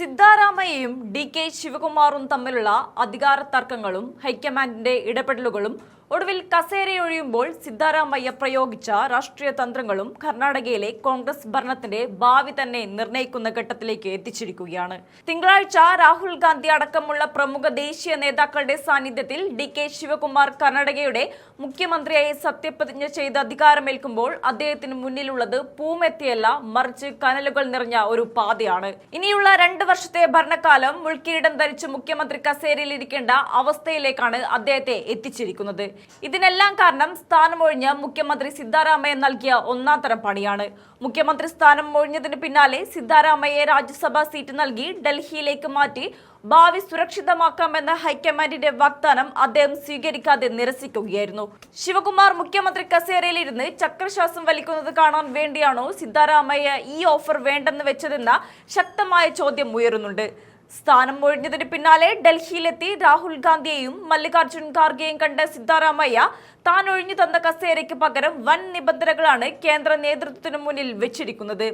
സിദ്ധാരാമയ്യയും DK. ശിവകുമാറും തമ്മിലുള്ള അധികാര തർക്കങ്ങളും ഹൈക്കമാൻഡിന്റെ ഇടപെടലുകളും ഒടുവിൽ കസേരയൊഴിയുമ്പോൾ സിദ്ധാരാമയ്യ പ്രയോഗിച്ച രാഷ്ട്രീയ തന്ത്രങ്ങളും കർണാടകയിലെ കോൺഗ്രസ് ഭരണത്തിന്റെ ഭാവി തന്നെ നിർണയിക്കുന്ന ഘട്ടത്തിലേക്ക് എത്തിച്ചിരിക്കുകയാണ്. തിങ്കളാഴ്ച രാഹുൽ ഗാന്ധി അടക്കമുള്ള പ്രമുഖ ദേശീയ നേതാക്കളുടെ സാന്നിധ്യത്തിൽ ഡി.കെ. ശിവകുമാർ കർണാടകയുടെ മുഖ്യമന്ത്രിയായി സത്യപ്രതിജ്ഞ ചെയ്ത് അധികാരമേൽക്കുമ്പോൾ അദ്ദേഹത്തിന് മുന്നിലുള്ളത് പൂമെത്തിയല്ല, മറിച്ച് കനലുകൾ നിറഞ്ഞ ഒരു പാതയാണ്. ഇനിയുള്ള 2 വർഷത്തെ ഭരണകാലം മുൾക്കിരീടം ധരിച്ച് മുഖ്യമന്ത്രി കസേരയിൽ ഇരിക്കേണ്ട അവസ്ഥയിലേക്കാണ് അദ്ദേഹത്തെ എത്തിച്ചിരിക്കുന്നത്. ഇതിനെല്ലാം കാരണം സ്ഥാനമൊഴിഞ്ഞ മുഖ്യമന്ത്രി സിദ്ധാരാമയ്യ നൽകിയ ഒന്നാം തരം പണിയാണ്. മുഖ്യമന്ത്രി സ്ഥാനം ഒഴിഞ്ഞതിന് പിന്നാലെ സിദ്ധാരാമയ്യെ രാജ്യസഭാ സീറ്റ് നൽകി ഡൽഹിയിലേക്ക് മാറ്റി ഭാവി സുരക്ഷിതമാക്കാമെന്ന ഹൈക്കമാൻഡിന്റെ വാഗ്ദാനം അദ്ദേഹം സ്വീകരിക്കാതെ നിരസിക്കുകയായിരുന്നു. ശിവകുമാർ മുഖ്യമന്ത്രി കസേരയിലിരുന്ന് ചക്രശ്വാസം വലിക്കുന്നത് കാണാൻ വേണ്ടിയാണോ സിദ്ധാരാമയ്യ ഈ ഓഫർ വേണ്ടെന്ന് വെച്ചതെന്ന ശക്തമായ ചോദ്യം ഉയരുന്നുണ്ട്. സ്ഥാനം ഒഴിഞ്ഞതിന് പിന്നാലെ ഡൽഹിയിലെത്തി രാഹുൽ ഗാന്ധിയെയും മല്ലികാർജുൻ ഖാർഗെയും കണ്ട സിദ്ധാരാമയ്യ താൻ ഒഴിഞ്ഞു തന്ന കസേരയ്ക്ക് പകരം വൻ നിബന്ധനകളാണ് കേന്ദ്ര നേതൃത്വത്തിന് മുന്നിൽ വെച്ചിരിക്കുന്നത്.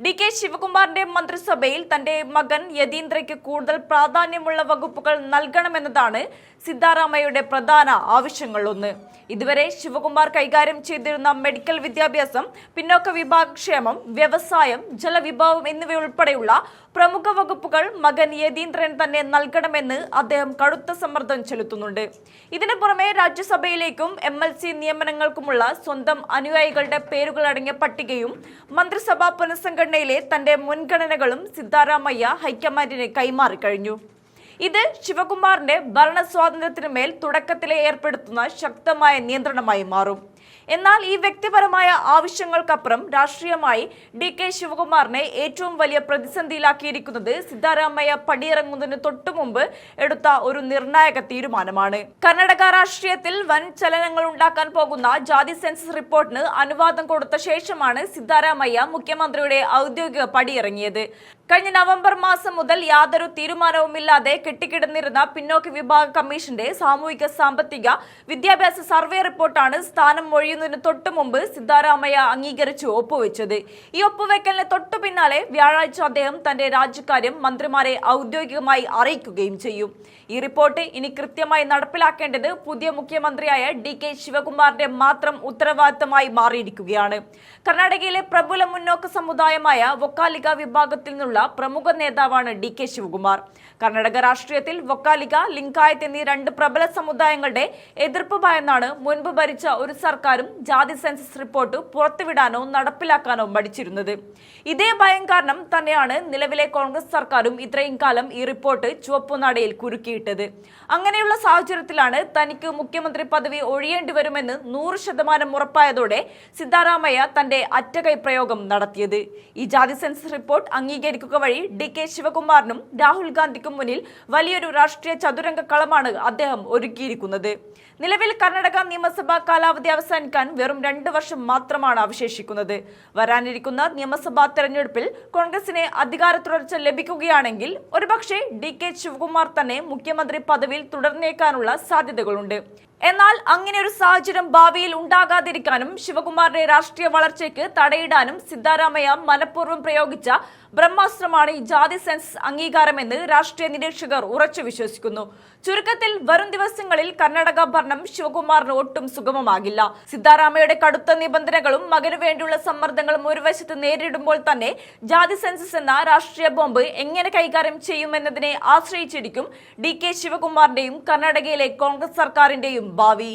ഡി.കെ. ശിവകുമാറിന്റെ മന്ത്രിസഭയിൽ തന്റെ മകൻ യതീന്ദ്രയ്ക്ക് കൂടുതൽ പ്രാധാന്യമുള്ള വകുപ്പുകൾ നൽകണമെന്നതാണ് സിദ്ധാരാമയ്യയുടെ പ്രധാന ആവശ്യങ്ങളൊന്ന്. ഇതുവരെ ശിവകുമാർ കൈകാര്യം ചെയ്തിരുന്ന മെഡിക്കൽ വിദ്യാഭ്യാസം, പിന്നോക്ക വിഭാഗക്ഷേമം, വ്യവസായം, ജലവിഭവം എന്നിവയുൾപ്പെടെയുള്ള പ്രമുഖ വകുപ്പുകൾ മകൻ യതീന്ദ്രൻ തന്നെ നൽകണമെന്ന് അദ്ദേഹം കടുത്ത സമ്മർദ്ദം ചെലുത്തുന്നുണ്ട്. ഇതിനു പുറമെ രാജ്യസഭയിലേക്കും MLC നിയമനങ്ങൾക്കുമുള്ള സ്വന്തം അനുയായികളുടെ പേരുകളടങ്ങിയ പട്ടികയും മന്ത്രിസഭാ പുനഃസംഘടനയിലെ തന്റെ മുൻഗണനകളും സിദ്ധാരാമയ്യ ഹൈക്കമാൻഡിന് കൈമാറിക്കഴിഞ്ഞു. ഇത് ശിവകുമാറിന്റെ ഭരണ സ്വാതന്ത്ര്യത്തിന് മേൽ തുടക്കത്തിലെ ഏർപ്പെടുത്തുന്ന ശക്തമായ നിയന്ത്രണമായി മാറും. എന്നാൽ ഈ വ്യക്തിപരമായ ആവശ്യങ്ങൾക്കപ്പുറം രാഷ്ട്രീയമായി ഡി.കെ. ശിവകുമാറിനെ ഏറ്റവും വലിയ പ്രതിസന്ധിയിലാക്കിയിരിക്കുന്നത് സിദ്ധാരാമയ്യ പടിയിറങ്ങുന്നതിന് തൊട്ടുമുമ്പ് എടുത്ത ഒരു നിർണായക തീരുമാനമാണ്. കർണാടക രാഷ്ട്രീയത്തിൽ വൻ ചലനങ്ങൾ ഉണ്ടാക്കാൻ പോകുന്ന ജാതി സെൻസസ് റിപ്പോർട്ടിന് അനുവാദം കൊടുത്ത ശേഷമാണ് സിദ്ധാരാമയ്യ മുഖ്യമന്ത്രിയുടെ ഔദ്യോഗിക പടിയിറങ്ങിയത്. കഴിഞ്ഞ നവംബർ മാസം മുതൽ യാതൊരു തീരുമാനവുമില്ലാതെ കെട്ടിക്കിടന്നിരുന്ന പിന്നോക്ക വിഭാഗ കമ്മീഷന്റെ സാമൂഹിക സാമ്പത്തിക വിദ്യാഭ്യാസ സർവേ റിപ്പോർട്ടാണ് സ്ഥാനം ഒഴിയുന്നതിന് തൊട്ടു മുമ്പ് സിദ്ധാരാമയ്യ അംഗീകരിച്ച് ഒപ്പുവെച്ചത്. ഈ ഒപ്പുവെക്കലിന് തൊട്ടു പിന്നാലെ വ്യാഴാഴ്ച അദ്ദേഹം തന്റെ രാജിക്കാര്യം മന്ത്രിമാരെ ഔദ്യോഗികമായി അറിയിക്കുകയും ചെയ്യും. ഈ റിപ്പോർട്ട് ഇനി കൃത്യമായി നടപ്പിലാക്കേണ്ടത് പുതിയ മുഖ്യമന്ത്രിയായ ഡി.കെ. ശിവകുമാറിന്റെ മാത്രം ഉത്തരവാദിത്തമായി മാറിയിരിക്കുകയാണ്. കർണാടകയിലെ പ്രബല മുന്നോക്ക സമുദായമായ വൊക്കാലിക വിഭാഗത്തിൽ നിന്നുള്ള പ്രമുഖ നേതാവാണ് ഡി.കെ. ശിവകുമാർ. കർണാടക രാഷ്ട്രീയത്തിൽ വൊക്കാലിക, ലിംഗായത്ത് എന്നീ 2 പ്രബല സമുദായങ്ങളുടെ എതിർപ്പ് ഭയന്നാണ് മുൻപ് ഭരിച്ച ഒരു സർക്കാരും ജാതി സെൻസസ് റിപ്പോർട്ട് പുറത്തുവിടാനോ നടപ്പിലാക്കാനോ മടിച്ചിരുന്നത്. ഇതേ ഭയം കാരണം തന്നെയാണ് നിലവിലെ കോൺഗ്രസ് സർക്കാരും ഇത്രയും കാലം ഈ റിപ്പോർട്ട് ചുവപ്പുനാടയിൽ കുരുക്കിയിട്ടത്. അങ്ങനെയുള്ള സാഹചര്യത്തിലാണ് തനിക്ക് മുഖ്യമന്ത്രി പദവി ഒഴിയേണ്ടി വരുമെന്ന് 100% ഉറപ്പായതോടെ സിദ്ധാരാമയ്യ തന്റെ അറ്റകൈ പ്രയോഗം നടത്തിയത്. ഈ ജാതി സെൻസസ് റിപ്പോർട്ട് അംഗീകരിക്കുക വഴി ഡി.കെ. ശിവകുമാറിനും രാഹുൽ ഗാന്ധിക്കും മുന്നിൽ വലിയൊരു രാഷ്ട്രീയ ചതുരംഗ കളമാണ് അദ്ദേഹം ഒരുക്കിയിരിക്കുന്നത്. നിലവിൽ കർണാടക നിയമസഭാ കാലാവധി അവസാനിക്കാൻ വെറും 2 വർഷം മാത്രമാണ് അവശേഷിക്കുന്നത്. വരാനിരിക്കുന്ന നിയമസഭാ തെരഞ്ഞെടുപ്പിൽ കോൺഗ്രസിന് അധികാര തുടർച്ച ലഭിക്കുകയാണെങ്കിൽ ഒരുപക്ഷെ ഡി.കെ. ശിവകുമാർ തന്നെ മുഖ്യമന്ത്രി പദവിയിൽ തുടർന്നേക്കാനുള്ള സാധ്യതകളുണ്ട്. എന്നാൽ അങ്ങനെ ഒരു സാഹചര്യം ഭാവിയിൽ ഉണ്ടാകാതിരിക്കാനും ശിവകുമാറിന്റെ രാഷ്ട്രീയ വളർച്ചയ്ക്ക് തടയിടാനും സിദ്ധാരാമയ്യ മനഃപൂർവ്വം പ്രയോഗിച്ച ബ്രഹ്മാസ്ത്രമാണ് ഈ ജാതി സെൻസസ് അംഗീകാരമെന്ന് രാഷ്ട്രീയ നിരീക്ഷകർ ഉറച്ചു വിശ്വസിക്കുന്നു. ചുരുക്കത്തിൽ വരും ദിവസങ്ങളിൽ കർണാടക ഭരണം ശിവകുമാറിന് ഒട്ടും സുഗമമാകില്ല. സിദ്ധാരാമയ്യയുടെ കടുത്ത നിബന്ധനകളും മകന് വേണ്ടിയുള്ള സമ്മർദ്ദങ്ങളും ഒരു വശത്ത് നേരിടുമ്പോൾ തന്നെ ജാതി സെൻസസ് എന്ന രാഷ്ട്രീയ ബോംബ് എങ്ങനെ കൈകാര്യം ചെയ്യുമെന്നതിനെ ആശ്രയിച്ചിരിക്കും ഡി.കെ. ശിവകുമാറിന്റെയും കർണാടകയിലെ കോൺഗ്രസ് സർക്കാരിന്റെയും ഭാവി.